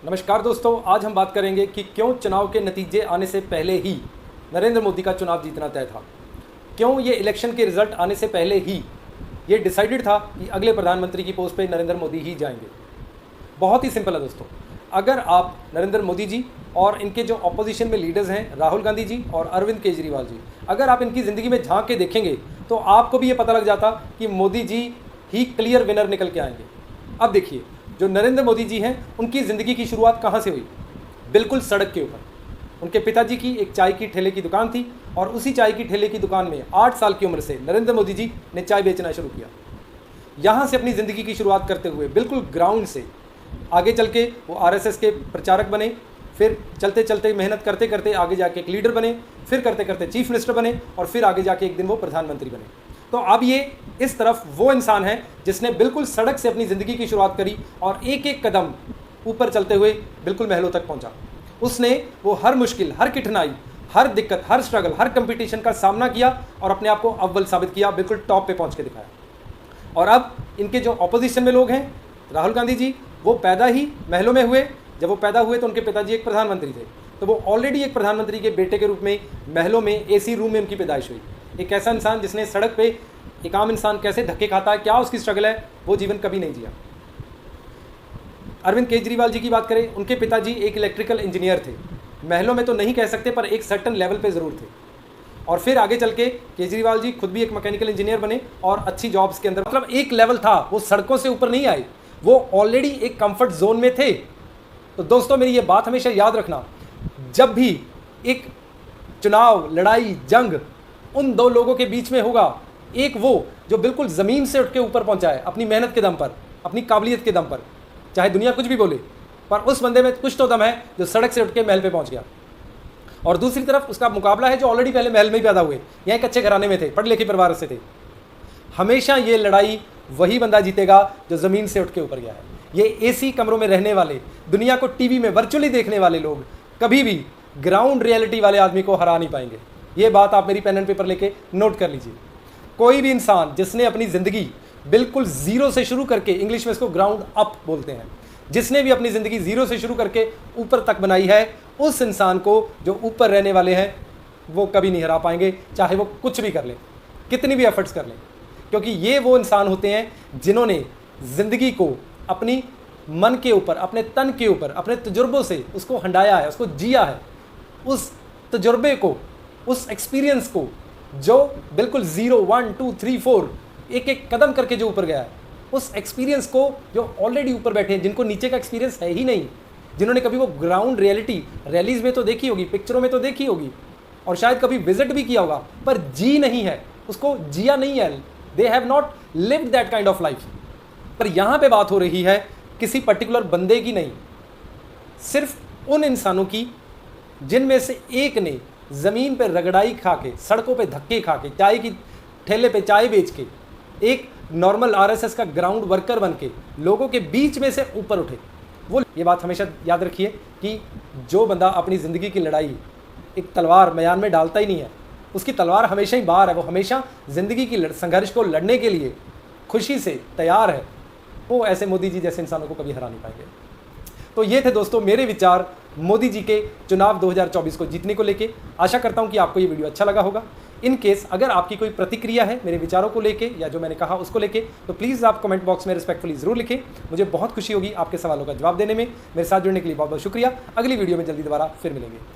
नमस्कार दोस्तों, आज हम बात करेंगे कि क्यों चुनाव के नतीजे आने से पहले ही नरेंद्र मोदी का चुनाव जीतना तय था। क्यों ये इलेक्शन के रिजल्ट आने से पहले ही ये डिसाइडेड था कि अगले प्रधानमंत्री की पोस्ट पे नरेंद्र मोदी ही जाएंगे। बहुत ही सिंपल है दोस्तों, अगर आप नरेंद्र मोदी जी और इनके जो अपोजिशन में लीडर्स हैं राहुल गांधी जी और अरविंद केजरीवाल जी, अगर आप इनकी ज़िंदगी में झांक के देखेंगे तो आपको भी ये पता लग जाता कि मोदी जी ही क्लियर विनर निकल के आएंगे। अब देखिए, जो नरेंद्र मोदी जी हैं उनकी ज़िंदगी की शुरुआत कहाँ से हुई? बिल्कुल सड़क के ऊपर। उनके पिताजी की एक चाय की ठेले की दुकान थी और उसी चाय की ठेले की दुकान में 8 साल की उम्र से नरेंद्र मोदी जी ने चाय बेचना शुरू किया। यहाँ से अपनी ज़िंदगी की शुरुआत करते हुए बिल्कुल ग्राउंड से आगे चल के वो आरएसएस के प्रचारक बने, फिर चलते चलते मेहनत करते करते आगे जाके एक लीडर बने, फिर करते करते चीफ मिनिस्टर बने और फिर आगे जाके एक दिन वो प्रधानमंत्री बने। तो अब ये इस तरफ वो इंसान है जिसने बिल्कुल सड़क से अपनी ज़िंदगी की शुरुआत करी और एक एक कदम ऊपर चलते हुए बिल्कुल महलों तक पहुंचा। उसने वो हर मुश्किल, हर कठिनाई, हर दिक्कत, हर स्ट्रगल, हर कंपटीशन का सामना किया और अपने आप को अव्वल साबित किया, बिल्कुल टॉप पे पहुंच के दिखाया। और अब इनके जो अपोजिशन में लोग हैं, राहुल गांधी जी, वो पैदा ही महलों में हुए। जब वो पैदा हुए तो उनके पिताजी एक प्रधानमंत्री थे, तो वो ऑलरेडी एक प्रधानमंत्री के बेटे के रूप में महलों में एसी रूम में उनकी पैदाइश हुई। एक ऐसा इंसान जिसने सड़क पे एक आम इंसान कैसे धक्के खाता है, क्या उसकी स्ट्रगल है, वो जीवन कभी नहीं जिया। अरविंद केजरीवाल जी की बात करें, उनके पिताजी एक इलेक्ट्रिकल इंजीनियर थे। महलों में तो नहीं कह सकते पर एक सर्टन लेवल पे ज़रूर थे। और फिर आगे चल के केजरीवाल जी खुद भी एक मैकेनिकल इंजीनियर बने और अच्छी जॉब्स के अंदर, मतलब एक लेवल था, वो सड़कों से ऊपर नहीं आए, वो ऑलरेडी एक कंफर्ट जोन में थे। तो दोस्तों, मेरी ये बात हमेशा याद रखना, जब भी एक चुनाव, लड़ाई, जंग उन दो लोगों के बीच में होगा, एक वो जो बिल्कुल ज़मीन से उठ के ऊपर पहुंचा है अपनी मेहनत के दम पर, अपनी काबिलियत के दम पर, चाहे दुनिया कुछ भी बोले, पर उस बंदे में कुछ तो दम है जो सड़क से उठ के महल पे पहुंच गया। और दूसरी तरफ उसका मुकाबला है जो ऑलरेडी पहले महल में ही पैदा हुए, यहाँ एक अच्छे घराने में थे, पढ़े लिखे परिवार से थे। हमेशा ये लड़ाई वही बंदा जीतेगा जो ज़मीन से उठ के ऊपर गया है। ये एसी कमरों में रहने वाले, दुनिया को टीवी में वर्चुअली देखने वाले लोग कभी भी ग्राउंड रियलिटी वाले आदमी को हरा नहीं पाएंगे। ये बात आप मेरी पेन एंड पेपर लेके नोट कर लीजिए। कोई भी इंसान जिसने अपनी ज़िंदगी बिल्कुल ज़ीरो से शुरू करके, इंग्लिश में इसको ग्राउंड अप बोलते हैं, जिसने भी अपनी ज़िंदगी ज़ीरो से शुरू करके ऊपर तक बनाई है, उस इंसान को जो ऊपर रहने वाले हैं वो कभी नहीं हरा पाएंगे, चाहे वो कुछ भी कर लें, कितनी भी एफर्ट्स कर लें। क्योंकि ये वो इंसान होते हैं जिन्होंने ज़िंदगी को अपनी मन के ऊपर, अपने तन के ऊपर, अपने तजुर्बों से उसको हंडाया है, उसको जिया है। उस तजुर्बे को, उस एक्सपीरियंस को, जो बिल्कुल 0, 1, 2, 3, 4 एक एक कदम करके जो ऊपर गया है, उस एक्सपीरियंस को जो ऑलरेडी ऊपर बैठे हैं, जिनको नीचे का एक्सपीरियंस है ही नहीं, जिन्होंने कभी वो ग्राउंड रियलिटी रैलीज में तो देखी होगी, पिक्चरों में तो देखी होगी और शायद कभी विजिट भी किया होगा, पर जी नहीं है, उसको जिया नहीं है। They have not lived that kind of life. पर यहाँ पे बात हो रही है किसी पर्टिकुलर बंदे की नहीं, सिर्फ उन इंसानों की जिनमें से एक ने ज़मीन पे रगड़ाई खा के, सड़कों पे धक्के खा के, चाय की ठेले पे चाय बेच के, एक नॉर्मल आरएसएस का ग्राउंड वर्कर बन के लोगों के बीच में से ऊपर उठे। वो ये बात हमेशा याद रखिए कि जो बंदा अपनी ज़िंदगी की लड़ाई एक तलवार मैदान में डालता ही नहीं है, उसकी तलवार हमेशा ही बाहर है। वो हमेशा ज़िंदगी की संघर्ष को लड़ने के लिए खुशी से तैयार है। वो ऐसे मोदी जी जैसे इंसानों को कभी हरा नहीं पाएंगे। तो ये थे दोस्तों मेरे विचार मोदी जी के चुनाव 2024 को जीतने को लेके। आशा करता हूँ कि आपको ये वीडियो अच्छा लगा होगा। इन केस अगर आपकी कोई प्रतिक्रिया है मेरे विचारों को लेके या जो मैंने कहा उसको लेके, तो प्लीज़ आप कमेंट बॉक्स में रिस्पेक्टफुली ज़रूर लिखें। मुझे बहुत खुशी होगी आपके सवालों का जवाब देने में। मेरे साथ जुड़ने के लिए बहुत बहुत शुक्रिया। अगली वीडियो में जल्दी दोबारा फिर मिलेंगे। Thank you.